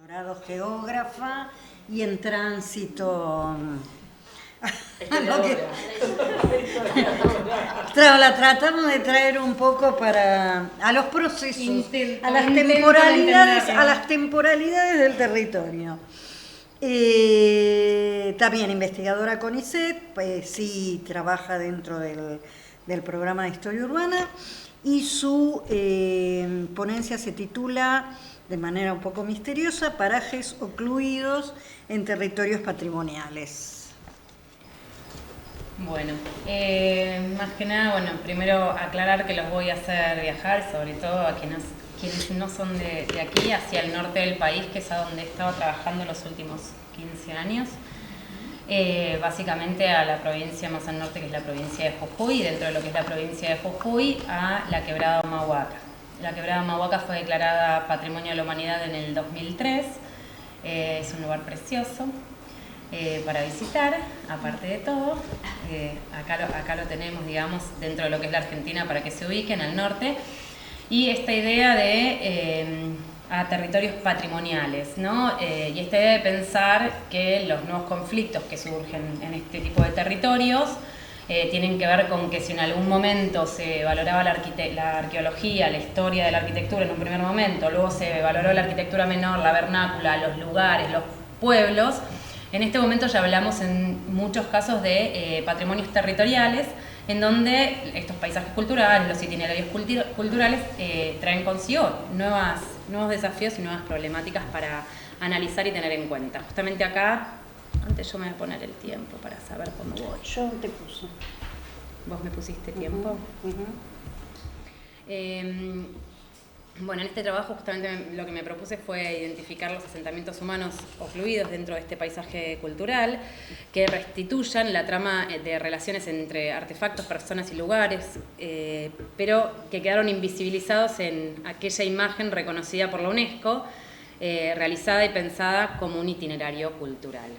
Doctorado geógrafa y en tránsito. Claro, la tratamos de traer un poco a los procesos, a las temporalidades del territorio. También investigadora CONICET, pues sí trabaja dentro del programa de historia urbana, y su ponencia se titula, de manera un poco misteriosa, Parajes ocluidos en territorios patrimoniales. Bueno, más que nada, primero aclarar que los voy a hacer viajar, sobre todo a quienes no son de aquí, hacia el norte del país, que es a donde he estado trabajando los últimos 15 años. Básicamente a la provincia más al norte, que es la provincia de Jujuy, y dentro de lo que es la provincia de Jujuy, a la Quebrada Humahuaca. La Quebrada Humahuaca fue declarada Patrimonio de la Humanidad en el 2003, es un lugar precioso para visitar, aparte de todo. Acá lo tenemos, digamos, dentro de lo que es la Argentina, para que se ubiquen al norte, y esta idea de a territorios patrimoniales, ¿no? Y esta idea de pensar que los nuevos conflictos que surgen en este tipo de territorios tienen que ver con que si en algún momento se valoraba la arqueología, la historia de la arquitectura en un primer momento, luego se valoró la arquitectura menor, la vernácula, los lugares, los pueblos. En este momento ya hablamos en muchos casos de patrimonios territoriales, en donde estos paisajes culturales, los itinerarios culturales traen consigo nuevos desafíos y nuevas problemáticas para analizar y tener en cuenta. Justamente acá, antes yo me voy a poner el tiempo para saber cómo voy. Yo te puse. ¿Vos me pusiste tiempo? Bueno, en este trabajo justamente lo que me propuse fue identificar los asentamientos humanos ocluidos dentro de este paisaje cultural, que restituyan la trama de relaciones entre artefactos, personas y lugares, pero que quedaron invisibilizados en aquella imagen reconocida por la UNESCO, realizada y pensada como un itinerario cultural.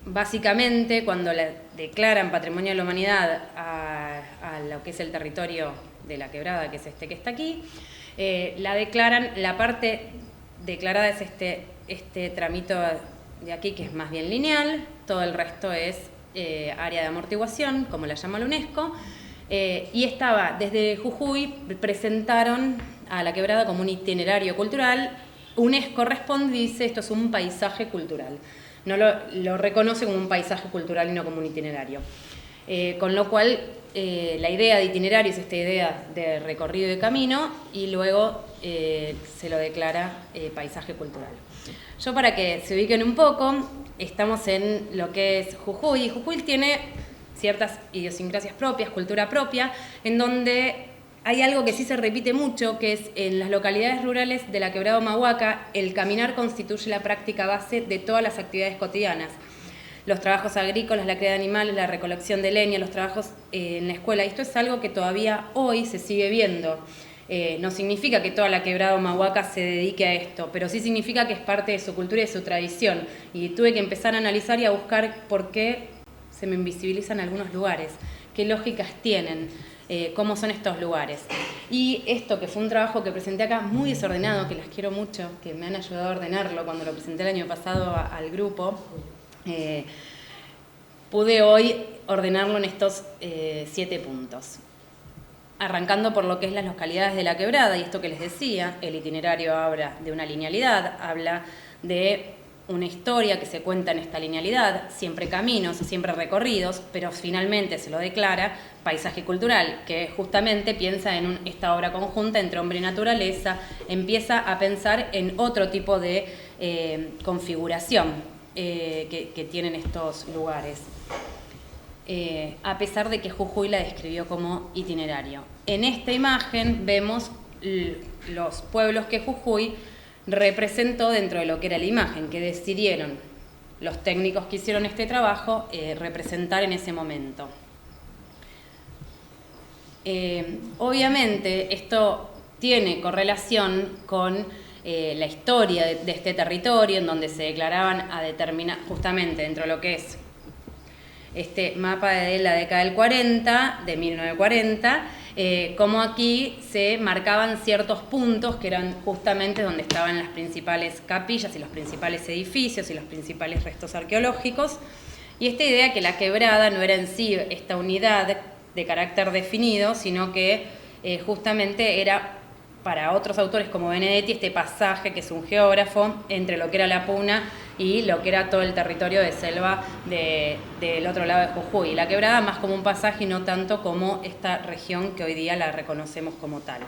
Básicamente, cuando declaran Patrimonio de la Humanidad a lo que es el territorio de la quebrada, que es este que está aquí, la declaran, la parte declarada es este tramito de aquí, que es más bien lineal, todo el resto es área de amortiguación, como la llama la UNESCO, y estaba, desde Jujuy, presentaron a la quebrada como un itinerario cultural. UNESCO responde y dice, esto es un paisaje cultural. No lo reconoce como un paisaje cultural y no como un itinerario. Con lo cual, la idea de itinerario es esta idea de recorrido de camino, y luego se lo declara paisaje cultural. Yo, para que se ubiquen un poco, estamos en lo que es Jujuy, y Jujuy tiene ciertas idiosincrasias propias, cultura propia, en donde hay algo que sí se repite mucho, que es en las localidades rurales de la Quebrada Humahuaca, el caminar constituye la práctica base de todas las actividades cotidianas. Los trabajos agrícolas, la cría de animales, la recolección de leña, los trabajos en la escuela. Esto es algo que todavía hoy se sigue viendo. No significa que toda la Quebrada Humahuaca se dedique a esto, pero sí significa que es parte de su cultura y de su tradición. Y tuve que empezar a analizar y a buscar por qué se me invisibilizan algunos lugares, qué lógicas tienen, cómo son estos lugares. Y esto, que fue un trabajo que presenté acá muy desordenado, que las quiero mucho, que me han ayudado a ordenarlo cuando lo presenté el año pasado al grupo, pude hoy ordenarlo en estos 7 puntos. Arrancando por lo que es las localidades de la quebrada, y esto que les decía, el itinerario habla de una linealidad, habla de una historia que se cuenta en esta linealidad, siempre caminos, siempre recorridos, pero finalmente se lo declara paisaje cultural, que justamente piensa en esta obra conjunta entre hombre y naturaleza, empieza a pensar en otro tipo de configuración que tienen estos lugares, a pesar de que Jujuy la describió como itinerario. En esta imagen vemos los pueblos que Jujuy representó dentro de lo que era la imagen, que decidieron los técnicos que hicieron este trabajo representar en ese momento. Obviamente esto tiene correlación con la historia de este territorio, en donde se declaraban a determinar, justamente dentro de lo que es este mapa de la década del 40, de 1940, como aquí se marcaban ciertos puntos que eran justamente donde estaban las principales capillas y los principales edificios y los principales restos arqueológicos. Y esta idea que la quebrada no era en sí esta unidad de carácter definido, sino que justamente era para otros autores como Benedetti este pasaje, que es un geógrafo, entre lo que era la Puna y lo que era todo el territorio de selva del otro lado de Jujuy. La quebrada más como un pasaje y no tanto como esta región que hoy día la reconocemos como tal.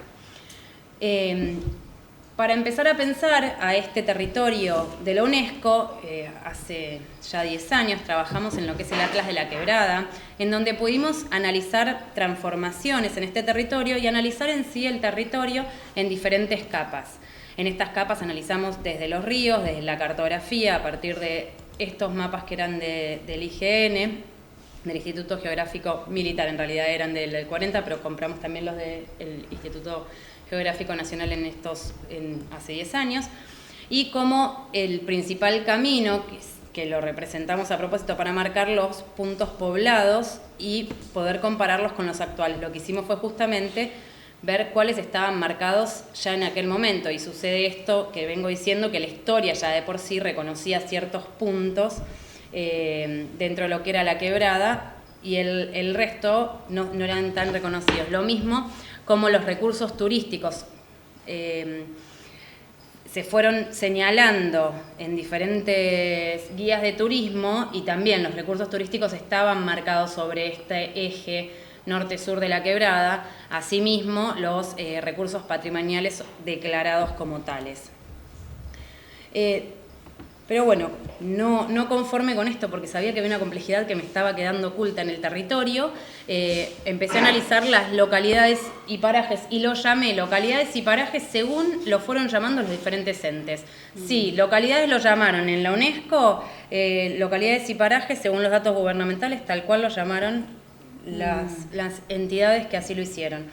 Para empezar a pensar a este territorio de la UNESCO, hace ya 10 años trabajamos en lo que es el Atlas de la Quebrada, en donde pudimos analizar transformaciones en este territorio y analizar en sí el territorio en diferentes capas. En estas capas analizamos desde los ríos, desde la cartografía, a partir de estos mapas que eran del IGN, del Instituto Geográfico Militar, en realidad eran del 40, pero compramos también los del Instituto Geográfico Nacional hace 10 años, y como el principal camino, que lo representamos a propósito para marcar los puntos poblados y poder compararlos con los actuales. Lo que hicimos fue justamente ver cuáles estaban marcados ya en aquel momento, y sucede esto que vengo diciendo, que la historia ya de por sí reconocía ciertos puntos dentro de lo que era la quebrada, y el resto no eran tan reconocidos. Lo mismo como los recursos turísticos se fueron señalando en diferentes guías de turismo, y también los recursos turísticos estaban marcados sobre este eje norte-sur de la quebrada, asimismo los recursos patrimoniales declarados como tales. Pero bueno, no conforme con esto, porque sabía que había una complejidad que me estaba quedando oculta en el territorio, empecé a analizar las localidades y parajes, y lo llamé localidades y parajes según lo fueron llamando los diferentes entes. Sí, localidades lo llamaron en la UNESCO, localidades y parajes según los datos gubernamentales, tal cual lo llamaron las entidades que así lo hicieron.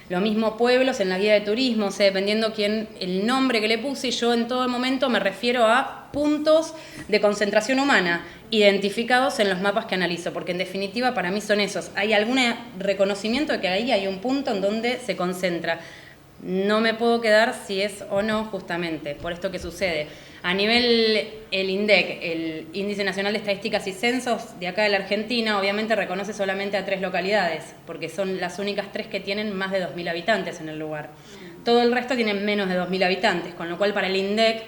Lo mismo pueblos en la guía de turismo, o sea, dependiendo el nombre que le puse, yo en todo momento me refiero a puntos de concentración humana identificados en los mapas que analizo, porque en definitiva para mí son esos. Hay algún reconocimiento de que ahí hay un punto en donde se concentra. No me puedo quedar si es o no, justamente, por esto que sucede. A nivel el INDEC, el Índice Nacional de Estadísticas y Censos de acá de la Argentina, obviamente reconoce solamente a 3 localidades, porque son las únicas 3 que tienen más de 2.000 habitantes en el lugar. Todo el resto tienen menos de 2.000 habitantes, con lo cual para el INDEC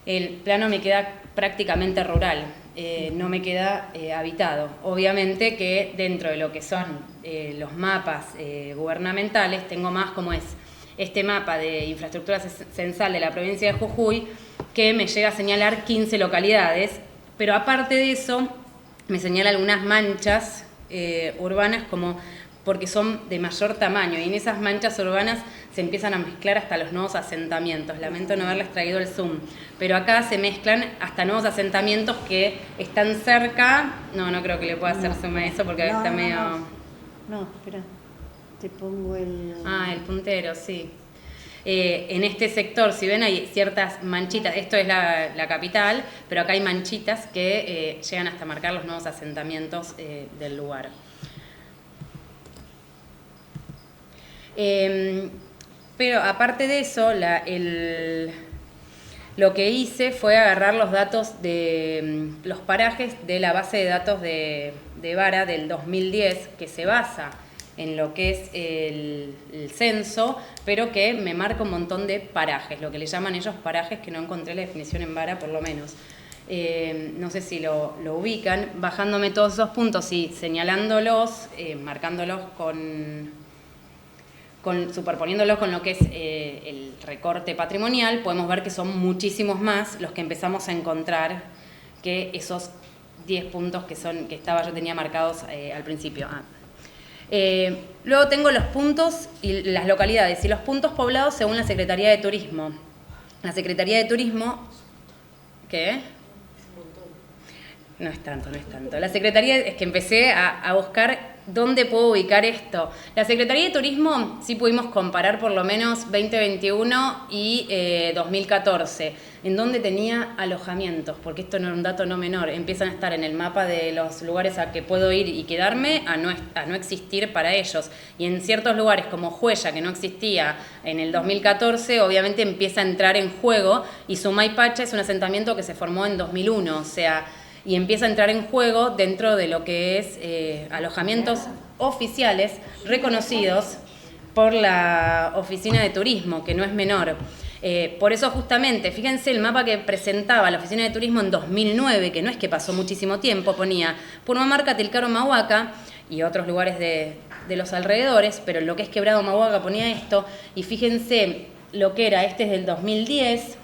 el plano me queda prácticamente rural, no me queda habitado. Obviamente que dentro de lo que son los mapas gubernamentales, tengo más como es este mapa de infraestructura censal de la provincia de Jujuy, que me llega a señalar 15 localidades, pero aparte de eso me señala algunas manchas urbanas porque son de mayor tamaño, y en esas manchas urbanas se empiezan a mezclar hasta los nuevos asentamientos. Lamento no haberles traído el zoom, pero acá se mezclan hasta nuevos asentamientos que están cerca. No creo que le pueda hacer zoom a eso porque está medio... No, espera, te pongo el... el puntero, sí. En este sector, si ven, hay ciertas manchitas. Esto es la capital, pero acá hay manchitas que llegan hasta marcar los nuevos asentamientos del lugar. Pero aparte de eso, lo que hice fue agarrar los datos de los parajes de la base de datos de Vara del 2010, que se basa en lo que es el censo, pero que me marca un montón de parajes, lo que le llaman ellos parajes, que no encontré la definición en Vara por lo menos. No sé si lo ubican, bajándome todos esos puntos y señalándolos, marcándolos superponiéndolos con lo que es el recorte patrimonial, podemos ver que son muchísimos más los que empezamos a encontrar que esos 10 puntos que yo tenía marcados al principio. Luego tengo los puntos y las localidades y los puntos poblados según la Secretaría de Turismo. La Secretaría de Turismo, ¿qué? No es tanto. La Secretaría es que empecé a buscar ¿dónde puedo ubicar esto? La Secretaría de Turismo sí pudimos comparar por lo menos 2021 y 2014, en donde tenía alojamientos, porque esto no era un dato no menor, empiezan a estar en el mapa de los lugares a que puedo ir y quedarme, a no existir para ellos. Y en ciertos lugares como Huella, que no existía en el 2014, obviamente empieza a entrar en juego, y Sumaypacha es un asentamiento que se formó en 2001, o sea, y empieza a entrar en juego dentro de lo que es alojamientos oficiales reconocidos por la Oficina de Turismo, que no es menor. Por eso justamente, fíjense el mapa que presentaba la Oficina de Turismo en 2009, que no es que pasó muchísimo tiempo, ponía Purmamarca, Tilcara, Humahuaca y otros lugares de los alrededores, pero en lo que es Quebrado Humahuaca ponía esto, y fíjense lo que era, este es del 2010,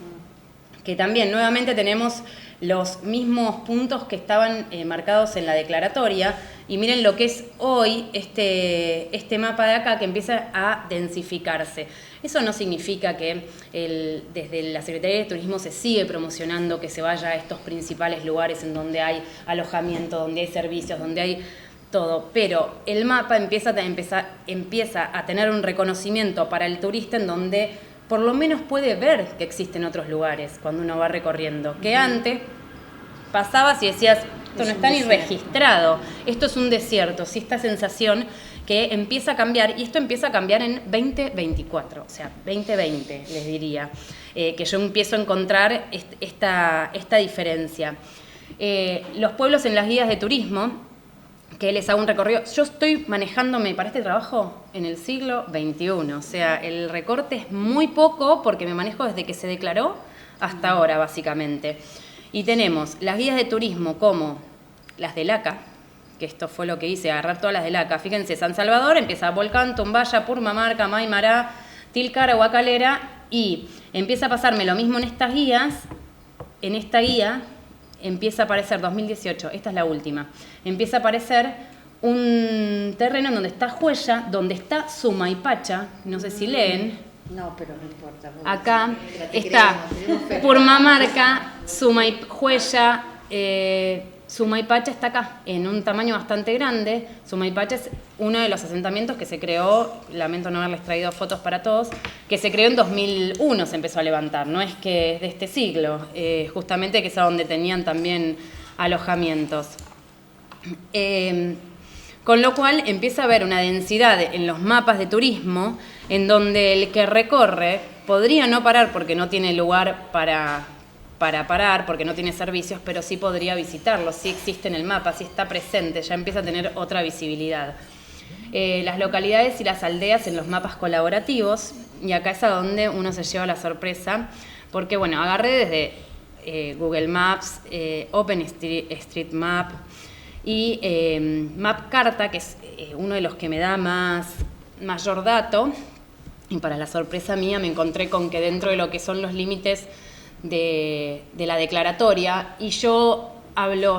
que también nuevamente tenemos los mismos puntos que estaban marcados en la declaratoria, y miren lo que es hoy este mapa de acá, que empieza a densificarse. Eso no significa que desde la Secretaría de Turismo se sigue promocionando que se vaya a estos principales lugares en donde hay alojamiento, donde hay servicios, donde hay todo, pero el mapa empieza a tener un reconocimiento para el turista en donde por lo menos puede ver que existen otros lugares cuando uno va recorriendo, que antes pasabas y decías, esto no está ni registrado, esto es un desierto, sí, esta sensación que empieza a cambiar, y esto empieza a cambiar en 2024, o sea, 2020 les diría, que yo empiezo a encontrar esta diferencia. Los pueblos en las guías de turismo, que les hago un recorrido. Yo estoy manejándome para este trabajo en el siglo XXI, o sea, el recorte es muy poco porque me manejo desde que se declaró hasta ahora, básicamente. Y tenemos las guías de turismo como las del ACA, que esto fue lo que hice, agarrar todas las del ACA. Fíjense, San Salvador empieza Volcán, Tumbaya, Purmamarca, Maimará, Tilcara, Huacalera, y empieza a pasarme lo mismo en estas guías. En esta guía empieza a aparecer 2018, esta es la última, empieza a aparecer un terreno en donde está Huella, donde está Sumaypacha, no sé si leen. No, pero no importa. Acá está Purmamarca, Huella, Sumaypacha está acá, en un tamaño bastante grande. Sumaypacha es uno de los asentamientos que se creó, lamento no haberles traído fotos para todos, que se creó en 2001, se empezó a levantar, no es que es de este siglo, justamente que es a donde tenían también alojamientos. Con lo cual empieza a haber una densidad en los mapas de turismo en donde el que recorre podría no parar porque no tiene lugar para parar, porque no tiene servicios, pero sí podría visitarlo, sí existe en el mapa, sí está presente, ya empieza a tener otra visibilidad. Las localidades y las aldeas en los mapas colaborativos, y acá es a donde uno se lleva la sorpresa, porque bueno, agarré desde Google Maps, OpenStreetMap y MapCarta, que es uno de los que me da mayor dato, y para la sorpresa mía me encontré con que dentro de lo que son los límites de la declaratoria, y yo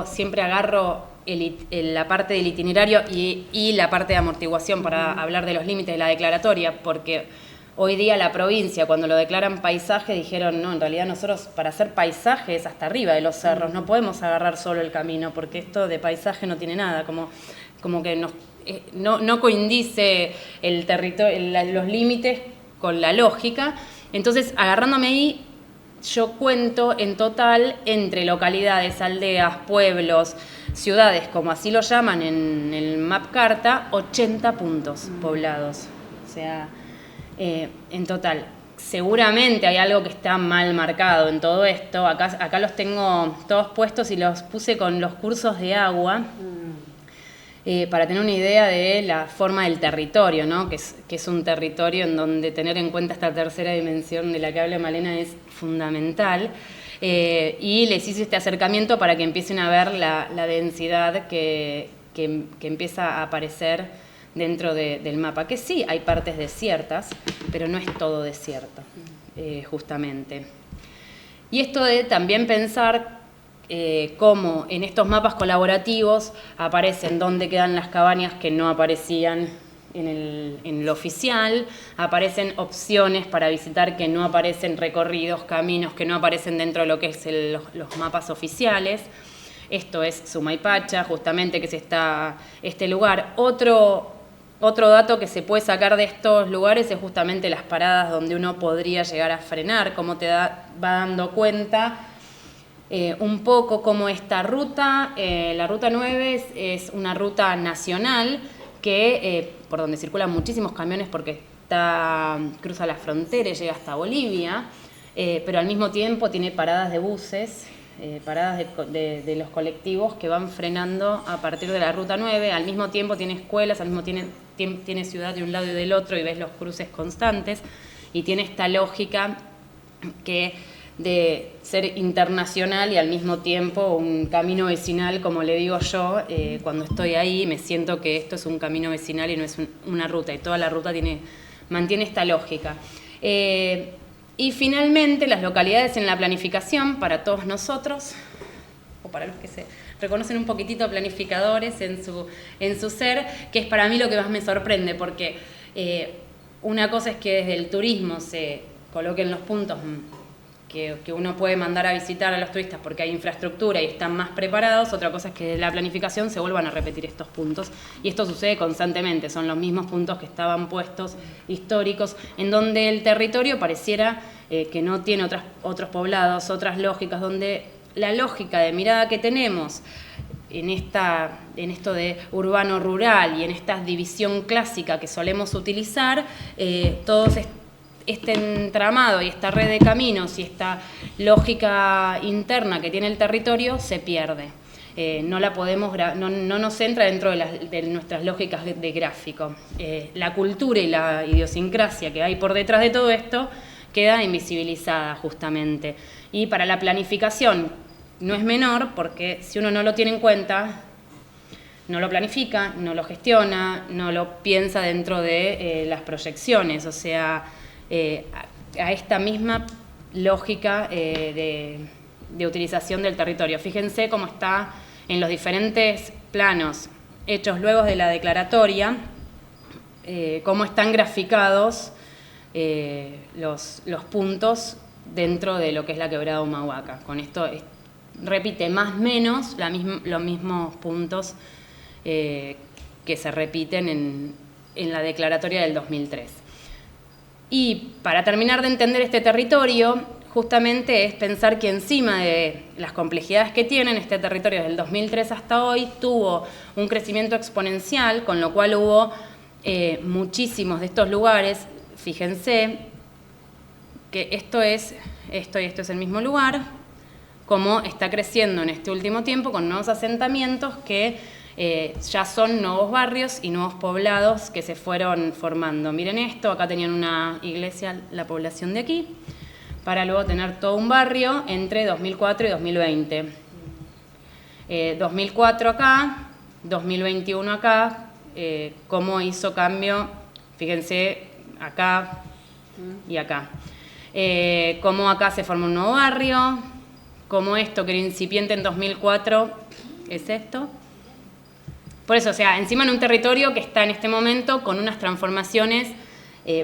siempre agarro la parte del itinerario y la parte de amortiguación para hablar de los límites de la declaratoria, porque hoy día la provincia, cuando lo declaran paisaje, dijeron, no, en realidad nosotros para hacer paisaje es hasta arriba de los cerros, no podemos agarrar solo el camino, porque esto de paisaje no tiene nada, como que no coincide el territorio, los límites con la lógica. Entonces, agarrándome ahí, yo cuento en total entre localidades, aldeas, pueblos, ciudades, como así lo llaman en el MapCarta, 80 puntos poblados. O sea, en total. Seguramente hay algo que está mal marcado en todo esto. Acá los tengo todos puestos y los puse con los cursos de agua para tener una idea de la forma del territorio, ¿no? que es un territorio en donde tener en cuenta esta tercera dimensión de la que habla Malena es fundamental. Y les hice este acercamiento para que empiecen a ver la densidad que empieza a aparecer dentro del mapa, que sí, hay partes desiertas, pero no es todo desierto, justamente. Y esto de también pensar cómo en estos mapas colaborativos aparecen dónde quedan las cabañas que no aparecían en lo oficial, aparecen opciones para visitar que no aparecen, recorridos, caminos que no aparecen dentro de lo que es los mapas oficiales. Esto es Sumaypacha, justamente, que es este lugar. Otro dato que se puede sacar de estos lugares es justamente las paradas donde uno podría llegar a frenar, cómo te va dando cuenta un poco cómo esta ruta, la ruta 9 es una ruta nacional que por donde circulan muchísimos camiones porque cruza la frontera y llega hasta Bolivia, pero al mismo tiempo tiene paradas de buses, paradas de los colectivos que van frenando a partir de la ruta 9, al mismo tiempo tiene escuelas, al mismo tiene ciudad de un lado y del otro y ves los cruces constantes y tiene esta lógica de ser internacional y al mismo tiempo un camino vecinal, como le digo yo, cuando estoy ahí me siento que esto es un camino vecinal y no es una ruta, y toda la ruta mantiene esta lógica. Y finalmente las localidades en la planificación para todos nosotros, o para los que se reconocen un poquitito planificadores en su ser, que es para mí lo que más me sorprende, porque una cosa es que desde el turismo se coloquen los puntos que uno puede mandar a visitar a los turistas porque hay infraestructura y están más preparados, otra cosa es que de la planificación se vuelvan a repetir estos puntos, y esto sucede constantemente, son los mismos puntos que estaban puestos históricos, en donde el territorio pareciera que no tiene otros poblados, otras lógicas, donde la lógica de mirada que tenemos en esto de urbano-rural y en esta división clásica que solemos utilizar, todos este entramado y esta red de caminos y esta lógica interna que tiene el territorio se pierde. No nos entra dentro de nuestras lógicas de gráfico. La cultura y la idiosincrasia que hay por detrás de todo esto queda invisibilizada justamente. Y para la planificación no es menor, porque si uno no lo tiene en cuenta, no lo planifica, no lo gestiona, no lo piensa dentro de las proyecciones, o sea, a esta misma lógica de utilización del territorio. Fíjense cómo está en los diferentes planos hechos luego de la declaratoria, cómo están graficados los puntos dentro de lo que es la quebrada Humahuaca. Con esto repite más o menos los mismos puntos que se repiten en la declaratoria del 2003. Y para terminar de entender este territorio, justamente es pensar que encima de las complejidades que tienen, este territorio desde el 2003 hasta hoy tuvo un crecimiento exponencial, con lo cual hubo muchísimos de estos lugares. Fíjense que esto y esto es el mismo lugar, como está creciendo en este último tiempo con nuevos asentamientos que ya son nuevos barrios y nuevos poblados que se fueron formando. Miren esto, acá tenían una iglesia la población de aquí, para luego tener todo un barrio entre 2004 y 2020. 2004 acá, 2021 acá, cómo hizo cambio, fíjense, acá y acá. Cómo acá se formó un nuevo barrio, cómo esto que era incipiente en 2004 es esto. Por eso, o sea, encima en un territorio que está en este momento con unas transformaciones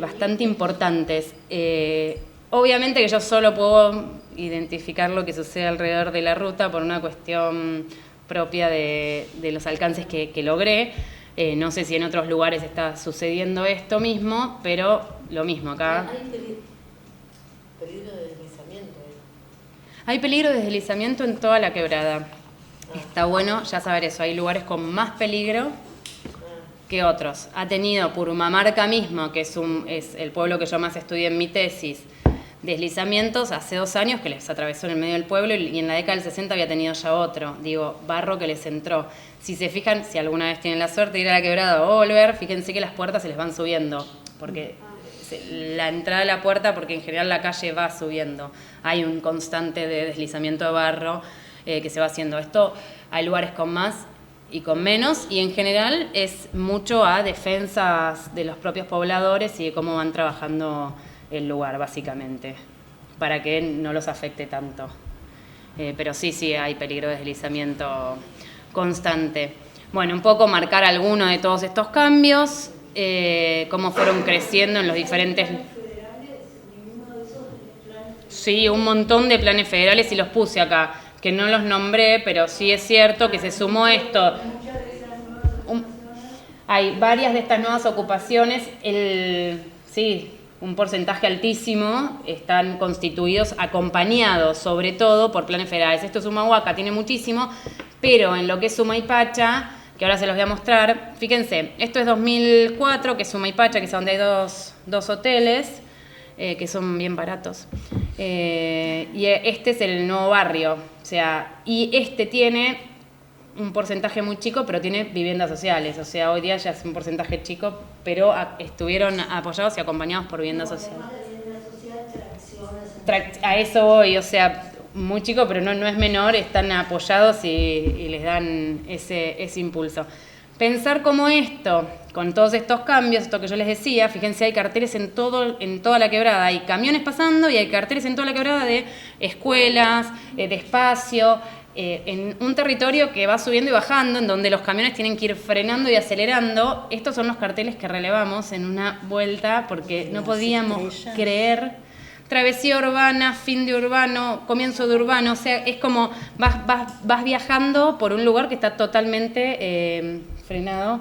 bastante importantes. Obviamente que yo solo puedo identificar lo que sucede alrededor de la ruta por una cuestión propia de los alcances que logré. No sé si en otros lugares está sucediendo esto mismo, pero lo mismo acá. ¿Hay peligro de deslizamiento? Hay peligro de deslizamiento en toda la quebrada. Está bueno ya saber eso, hay lugares con más peligro que otros. Ha tenido Purmamarca mismo, que es el pueblo que yo más estudié en mi tesis, deslizamientos hace 2 años que les atravesó en el medio del pueblo, y en la década del 60 había tenido ya otro, barro que les entró. Si se fijan, si alguna vez tienen la suerte de ir a la quebrada o volver, fíjense que las puertas se les van subiendo, porque la entrada de la puerta, porque en general la calle va subiendo, hay un constante de deslizamiento de barro que se va haciendo. Esto hay lugares con más y con menos, y en general es mucho a defensas de los propios pobladores y de cómo van trabajando el lugar, básicamente, para que no los afecte tanto. Pero sí hay peligro de deslizamiento constante. Bueno, un poco marcar alguno de todos estos cambios, cómo fueron creciendo en los diferentes... Sí, un montón de planes federales, y los puse acá, que no los nombré, pero sí es cierto que se sumó esto. Hay varias de estas nuevas ocupaciones, sí, un porcentaje altísimo están constituidos, acompañados sobre todo por planes federales. Esto es Humahuaca, tiene muchísimo, pero en lo que es Humaypacha, que ahora se los voy a mostrar, fíjense, esto es 2004, que es Humaypacha, que es donde hay dos hoteles, que son bien baratos. Y este es el nuevo barrio, o sea, y este tiene un porcentaje muy chico, pero tiene viviendas sociales. O sea, hoy día ya es un porcentaje chico, pero estuvieron apoyados y acompañados por viviendas sociales. A eso voy, o sea, muy chico, pero no es menor, están apoyados y les dan ese impulso. Pensar como esto, con todos estos cambios, esto que yo les decía, fíjense, hay carteles en toda la quebrada, hay camiones pasando y hay carteles en toda la quebrada de escuelas, de espacio, en un territorio que va subiendo y bajando, en donde los camiones tienen que ir frenando y acelerando. Estos son los carteles que relevamos en una vuelta porque no podíamos creer. Travesía urbana, fin de urbano, comienzo de urbano, o sea, es como vas viajando por un lugar que está totalmente frenado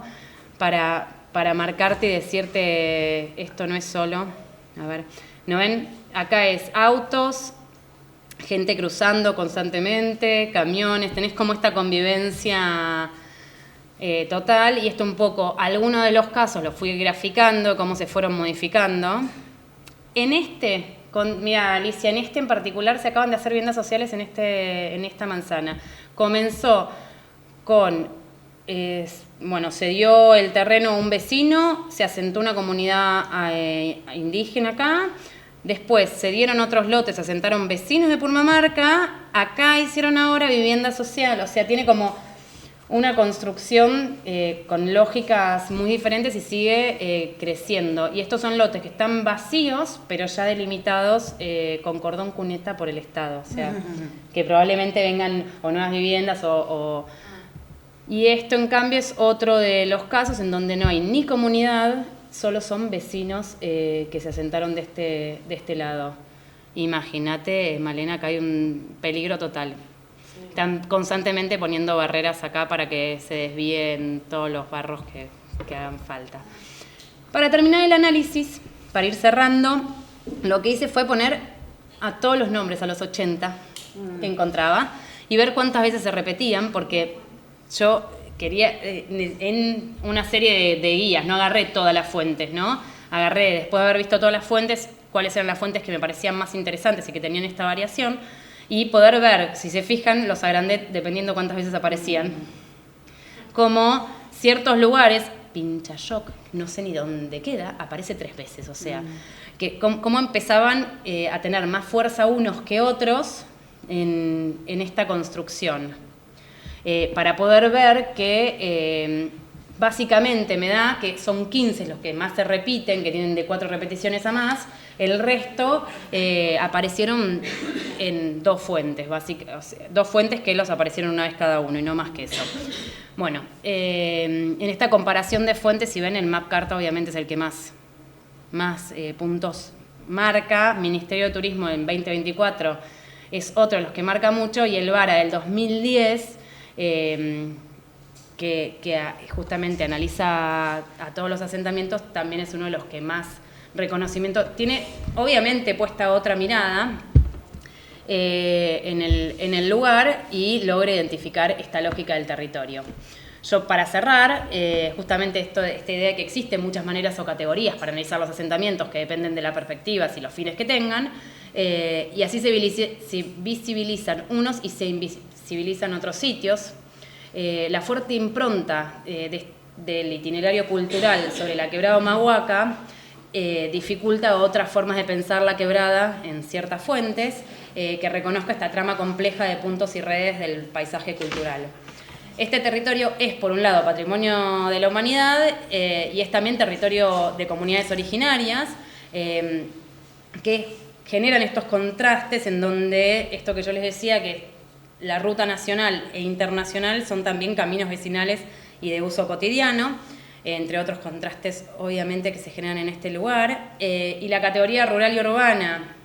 para marcarte y decirte esto no es solo. A ver, ¿no ven? Acá es autos, gente cruzando constantemente, camiones, tenés como esta convivencia total, y esto un poco, algunos de los casos los fui graficando, cómo se fueron modificando. Mira, Alicia, en este en particular se acaban de hacer viviendas sociales en esta manzana. Comenzó con, se dio el terreno a un vecino, se asentó una comunidad indígena acá. Después se dieron otros lotes, se asentaron vecinos de Purmamarca, acá hicieron ahora vivienda social, o sea, tiene como una construcción con lógicas muy diferentes y sigue creciendo. Y estos son lotes que están vacíos, pero ya delimitados con cordón cuneta por el Estado, o sea, que probablemente vengan o nuevas viviendas Y esto, en cambio, es otro de los casos en donde no hay ni comunidad, solo son vecinos que se asentaron de este lado. Imagínate, Malena, que hay un peligro total. Sí. Están constantemente poniendo barreras acá para que se desvíen todos los barros que hagan falta. Para terminar el análisis, para ir cerrando, lo que hice fue poner a todos los nombres, a los 80 que encontraba, y ver cuántas veces se repetían, porque yo quería, en una serie de guías, no agarré todas las fuentes, ¿no? Agarré, después de haber visto todas las fuentes, cuáles eran las fuentes que me parecían más interesantes y que tenían esta variación, y poder ver, si se fijan, los agrandé dependiendo cuántas veces aparecían. Como ciertos lugares, Pinchayoc, no sé ni dónde queda, aparece 3 veces, o sea, que cómo empezaban a tener más fuerza unos que otros en esta construcción. Para poder ver que básicamente me da que son 15 los que más se repiten, que tienen de 4 repeticiones a más, el resto aparecieron en 2 fuentes, o sea, 2 fuentes que los aparecieron una vez cada uno y no más que eso. Bueno, en esta comparación de fuentes, si ven, el Map Carta obviamente es el que más puntos marca. Ministerio de Turismo en 2024 es otro de los que marca mucho, y el VARA del 2010, que justamente analiza a todos los asentamientos, también es uno de los que más reconocimiento tiene, obviamente puesta otra mirada en el lugar, y logra identificar esta lógica del territorio. Yo, para cerrar, justamente esta idea de que existen muchas maneras o categorías para analizar los asentamientos que dependen de la perspectiva y los fines que tengan, y así se visibilizan unos y se invisibilizan otros sitios. La fuerte impronta del itinerario cultural sobre la quebrada Humahuaca dificulta otras formas de pensar la quebrada en ciertas fuentes, que reconozca esta trama compleja de puntos y redes del paisaje cultural. Este territorio es, por un lado, patrimonio de la humanidad, y es también territorio de comunidades originarias, que generan estos contrastes en donde, esto que yo les decía, que la ruta nacional e internacional son también caminos vecinales y de uso cotidiano, entre otros contrastes obviamente que se generan en este lugar, y la categoría rural y urbana,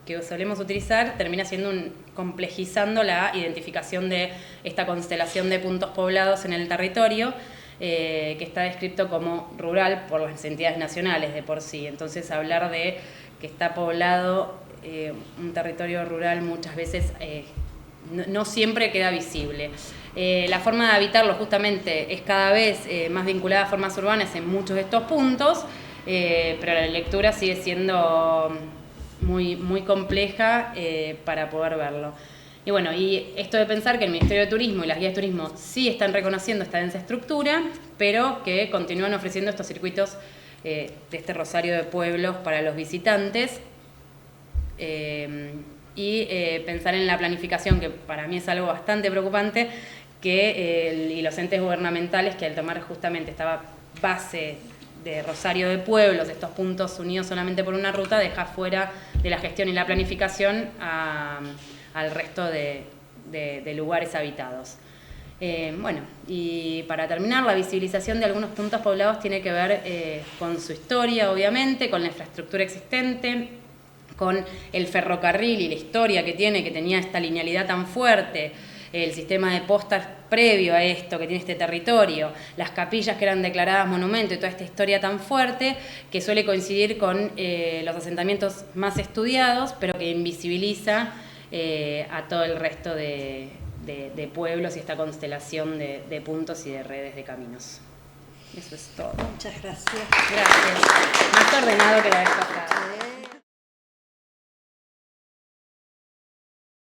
que solemos utilizar termina siendo complejizando la identificación de esta constelación de puntos poblados en el territorio, que está descrito como rural por las entidades nacionales de por sí. Entonces, hablar de que está poblado un territorio rural muchas veces no siempre queda visible. La forma de habitarlo justamente es cada vez más vinculada a formas urbanas en muchos de estos puntos, pero la lectura sigue siendo muy, muy compleja para poder verlo. Y bueno, y esto de pensar que el Ministerio de Turismo y las guías de turismo sí están reconociendo esta densa estructura, pero que continúan ofreciendo estos circuitos de este rosario de pueblos para los visitantes, y pensar en la planificación, que para mí es algo bastante preocupante, y los entes gubernamentales, que al tomar justamente esta base de rosario de pueblos, estos puntos unidos solamente por una ruta, deja fuera de la gestión y la planificación al resto de lugares habitados. Bueno, y para terminar, la visibilización de algunos puntos poblados tiene que ver con su historia, obviamente, con la infraestructura existente, con el ferrocarril y la historia que tenía esta linealidad tan fuerte, el sistema de postas previo a esto que tiene este territorio, las capillas que eran declaradas monumento y toda esta historia tan fuerte que suele coincidir con los asentamientos más estudiados, pero que invisibiliza a todo el resto de pueblos y esta constelación de puntos y de redes de caminos. Eso es todo. Muchas gracias. Gracias. Más ordenado que la vez pasada.